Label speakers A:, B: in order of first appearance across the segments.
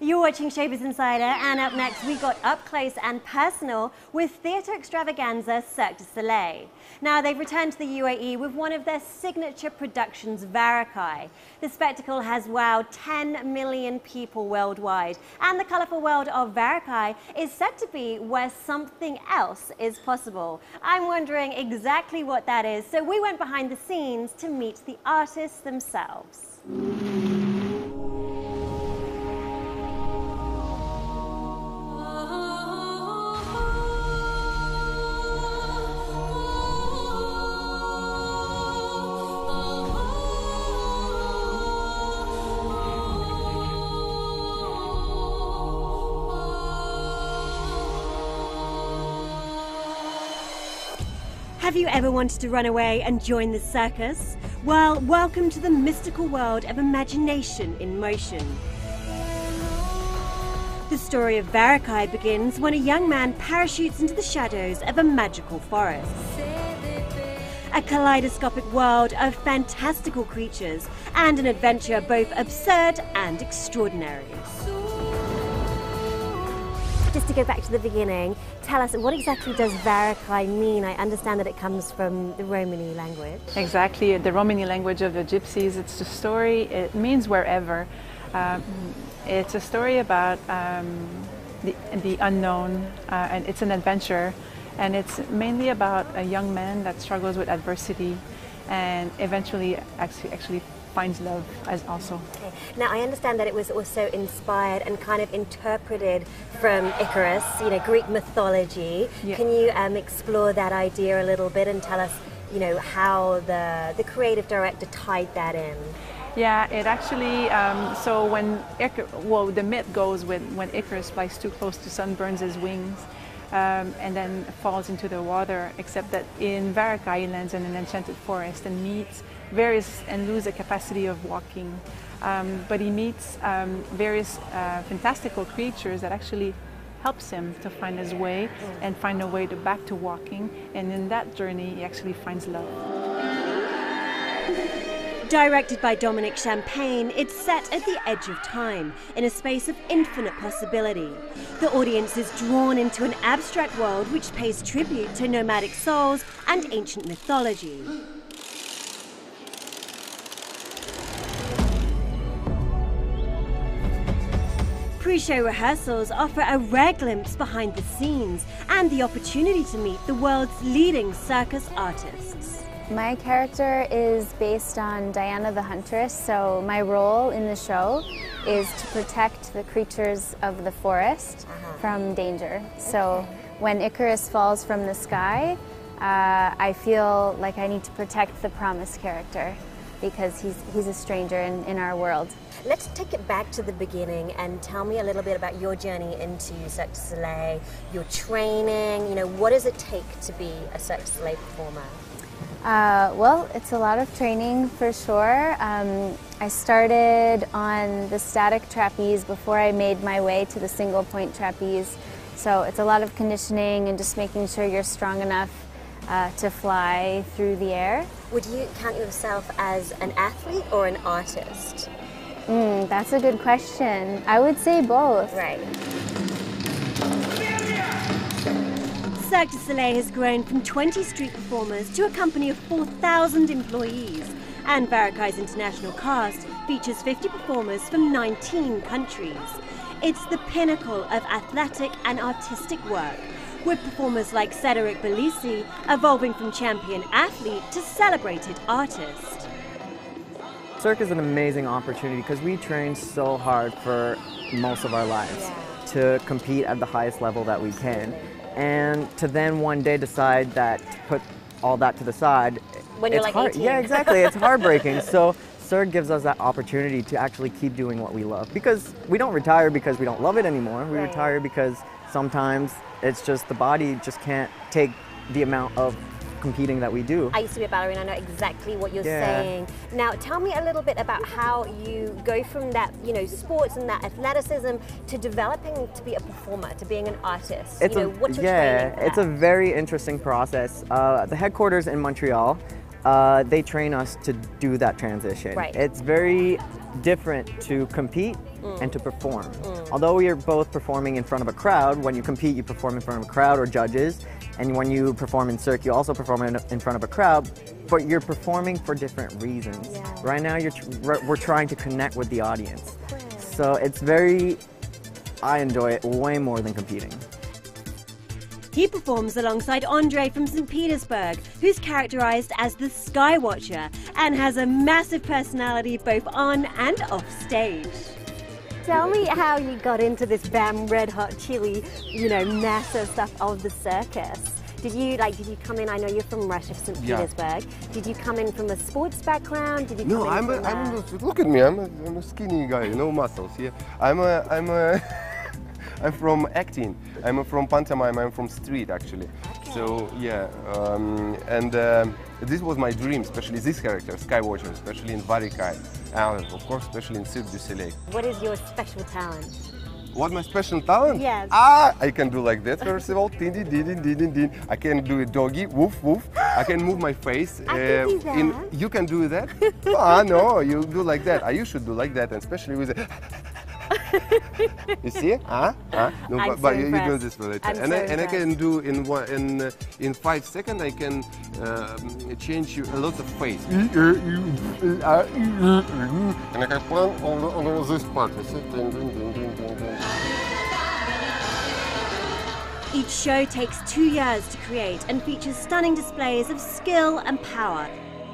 A: You're watching Showbiz Insider, and up next we got up close and personal with theatre extravaganza Cirque du Soleil. Now they've returned to the UAE with one of their signature productions, Varikai. The spectacle has wowed 10 million people worldwide, and the colourful world of Varikai is said to be where something else is possible. I'm wondering exactly what that is, so we went behind the scenes to meet the artists themselves. Have you ever wanted to run away and join the circus? Well, welcome to the mystical world of imagination in motion. The story of Varikai begins when a young man parachutes into the shadows of a magical forest. A kaleidoscopic world of fantastical creatures and an adventure both absurd and extraordinary. Just to go back to the beginning, tell us, what exactly does Varikai mean? I understand that it comes from the Romani language.
B: Exactly, the Romani language of the Gypsies. It's a story, it means wherever. It's a story about the unknown, and it's an adventure. And it's mainly about a young man that struggles with adversity and eventually actually finds love as also.
A: Okay. Now I understand that it was also inspired and kind of interpreted from Icarus, Greek mythology. Yeah. Can you explore that idea a little bit and tell us, how the creative director tied that in?
B: Yeah, it actually, so when the myth goes when Icarus flies too close to sun, burns his wings, and then falls into the water, except that in Varikai he lands in an enchanted forest and meets and lose the capacity of walking. But he meets various fantastical creatures that actually helps him to find his way and find a way back to walking. And in that journey, he actually finds love.
A: Directed by Dominic Champagne, it's set at the edge of time, in a space of infinite possibility. The audience is drawn into an abstract world which pays tribute to nomadic souls and ancient mythology. Pre-show rehearsals offer a rare glimpse behind the scenes and the opportunity to meet the world's leading circus artists.
C: My character is based on Diana the Huntress, so my role in the show is to protect the creatures of the forest from danger. So when Icarus falls from the sky, I feel like I need to protect the Promise character because he's a stranger in our world.
A: Let's take it back to the beginning and tell me a little bit about your journey into Cirque du Soleil, your training, what does it take to be a Cirque du Soleil performer?
C: Well, it's a lot of training for sure. I started on the static trapeze before I made my way to the single point trapeze. So it's a lot of conditioning and just making sure you're strong enough to fly through the air.
A: Would you count yourself as an athlete or an artist?
C: That's a good question. I would say both.
A: Right. Cirque du Soleil has grown from 20 street performers to a company of 4,000 employees, and Varikai's international cast features 50 performers from 19 countries. It's the pinnacle of athletic and artistic work, with performers like Cedric Bellisi evolving from champion athlete to celebrated artist.
D: Cirque is an amazing opportunity because we train so hard for most of our lives to compete at the highest level that we can. And to then one day decide that to put all that to the side,
A: when you're like 18.
D: Yeah, exactly. It's heartbreaking. So Cirque gives us that opportunity to actually keep doing what we love. Because we don't retire because we don't love it anymore. We retire because sometimes it's just the body just can't take the amount of competing that we do.
A: I used to be a ballerina, I know exactly what you're saying. Now tell me a little bit about how you go from that, sports and that athleticism to developing to be a performer, to being an artist. What's your training for that?
D: It's a very interesting process. The headquarters in Montreal, they train us to do that transition.
A: Right.
D: It's very different to compete and to perform. Although we are both performing in front of a crowd, when you compete, you perform in front of a crowd or judges, and when you perform in Cirque, you also perform in front of a crowd, but you're performing for different reasons.
A: Yeah.
D: Right now, we're trying to connect with the audience. So it's I enjoy it way more than competing.
A: He performs alongside Andre from St. Petersburg, who's characterized as the Sky Watcher and has a massive personality both on and off stage. Tell me how you got into this BAM Red Hot Chili, massive stuff of the circus. Did you come in? I know you're from Russia, St. Petersburg. Did you come in from a sports background? Did you
E: No,
A: come
E: look at me. I'm a skinny guy, no muscles. Yeah, I'm from acting. I'm from pantomime. I'm from street actually. Okay. So yeah, this was my dream, especially this character, Sky Watcher, especially in Varikai, and of course, especially in Cirque du Soleil.
A: What is your special talent?
E: What my special talent?
A: Yes.
E: I can do like that first of all. Din, din, din, din, din, din. I can do a doggy, woof woof. I can move my face.
A: I can do that.
E: You can do that? No, you do like that. You should do like that, and especially with the You see? No, but you do this for later. And I can do in 5 seconds. I can change a lot of face. And I can plan on this part. You see? Ding, ding, ding, ding, ding, ding.
A: Each show takes 2 years to create and features stunning displays of skill and power,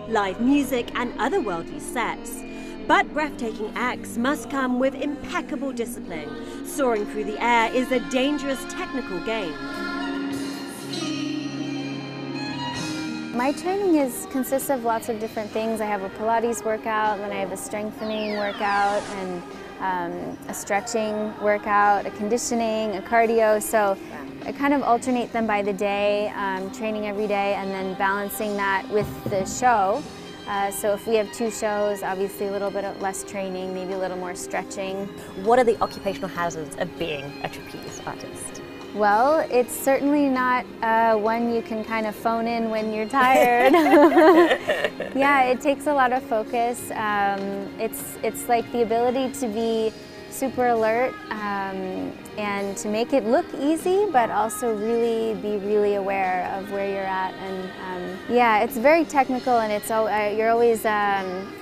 A: live music and otherworldly sets. But breathtaking acts must come with impeccable discipline. Soaring through the air is a dangerous technical game.
C: My training consists of lots of different things. I have a Pilates workout, then I have a strengthening workout, and a stretching workout, a conditioning, a cardio. So I kind of alternate them by the day, training every day, and then balancing that with the show. So if we have 2 shows, obviously a little bit of less training, maybe a little more stretching.
A: What are the occupational hazards of being a trapeze artist?
C: Well, it's certainly not one you can kind of phone in when you're tired. Yeah, it takes a lot of focus. It's like the ability to be super alert and to make it look easy, but also be really aware of where you're at. And yeah, it's very technical, and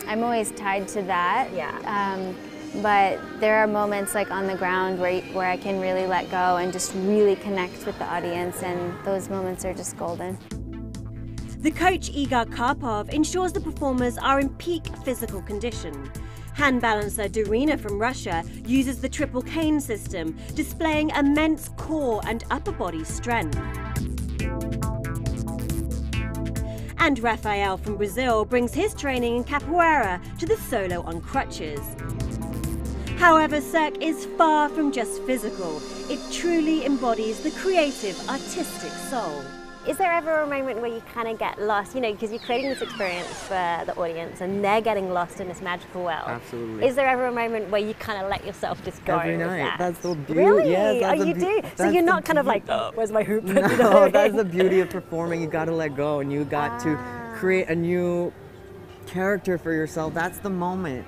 C: I'm always tied to that.
A: Yeah.
C: But there are moments like on the ground where I can really let go and just really connect with the audience, and those moments are just golden.
A: The coach Igor Karpov ensures the performers are in peak physical condition. Hand balancer Darina from Russia uses the triple cane system, displaying immense core and upper body strength. And Rafael from Brazil brings his training in capoeira to the solo on crutches. However, Cirque is far from just physical. It truly embodies the creative, artistic soul. Is there ever a moment where you kind of get lost, because you're creating this experience for the audience and they're getting lost in this magical world?
D: Absolutely.
A: Is there ever a moment where you kind of let yourself just go?
D: Every night.
A: That?
D: That's the beauty.
A: Really?
D: Yeah,
A: You do? So you're not kind of like, where's my hoop?
D: No, that's the beauty of performing. You got to let go, and you got to create a new character for yourself. That's the moment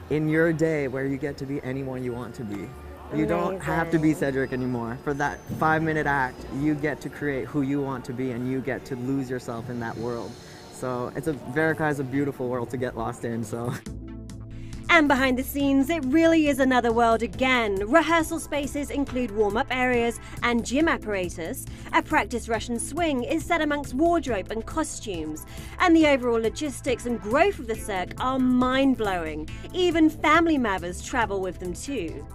D: in your day where you get to be anyone you want to be. You don't have to be Cedric anymore. For that 5-minute act, you get to create who you want to be, and you get to lose yourself in that world. So Varikai is a beautiful world to get lost in. So.
A: And behind the scenes, it really is another world again. Rehearsal spaces include warm-up areas and gym apparatus. A practice Russian swing is set amongst wardrobe and costumes. And the overall logistics and growth of the Cirque are mind-blowing. Even family members travel with them too.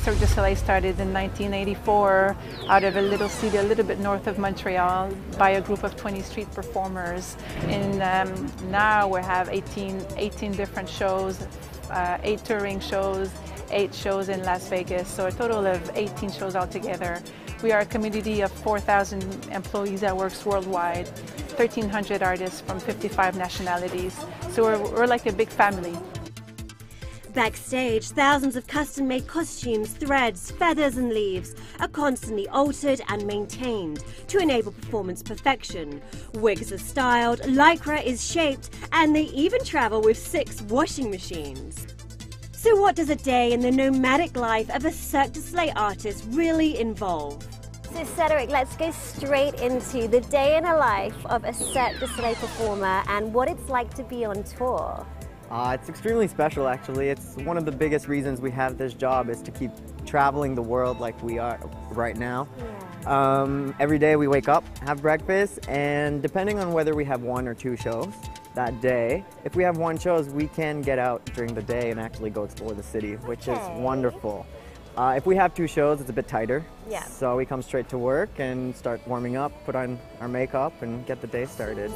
B: Cirque du Soleil started in 1984 out of a little city a little bit north of Montreal by a group of 20 street performers. And now we have 18 different shows, 8 touring shows, 8 shows in Las Vegas, so a total of 18 shows altogether. We are a community of 4,000 employees that works worldwide, 1,300 artists from 55 nationalities, so we're like a big family.
A: Backstage, thousands of custom-made costumes, threads, feathers and leaves are constantly altered and maintained to enable performance perfection. Wigs are styled, lycra is shaped, and they even travel with 6 washing machines. So what does a day in the nomadic life of a Cirque du Soleil artist really involve? So Cedric, let's go straight into the day in a life of a Cirque du Soleil performer and what it's like to be on tour.
D: It's extremely special, actually. It's one of the biggest reasons we have this job is to keep traveling the world like we are right now. Yeah. Every day we wake up, have breakfast, and depending on whether we have 1 or 2 shows that day, if we have 1 show, we can get out during the day and actually go explore the city, which is wonderful. If we have 2 shows, it's a bit tighter. Yeah. So we come straight to work and start warming up, put on our makeup, and get the day started.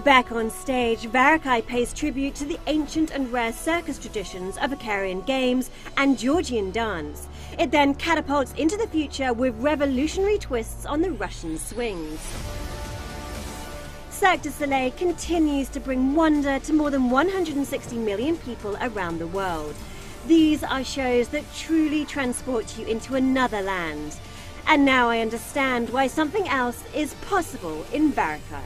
A: Back on stage, Varikai pays tribute to the ancient and rare circus traditions of Icarian games and Georgian dance. It then catapults into the future with revolutionary twists on the Russian swings. Cirque du Soleil continues to bring wonder to more than 160 million people around the world. These are shows that truly transport you into another land. And now I understand why something else is possible in Varikai.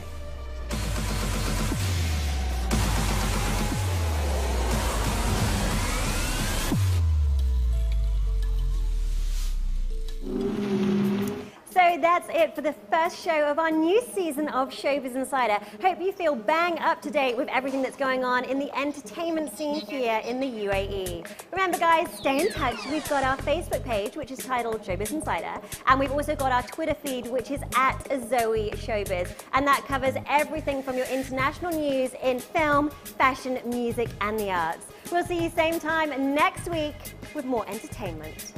A: So that's it for the first show of our new season of Showbiz Insider. Hope you feel bang up to date with everything that's going on in the entertainment scene here in the UAE. Remember guys, stay in touch. We've got our Facebook page, which is titled Showbiz Insider, and we've also got our Twitter feed, which is @Zoe Showbiz, and that covers everything from your international news in film, fashion, music, and the arts. We'll see you same time next week with more entertainment.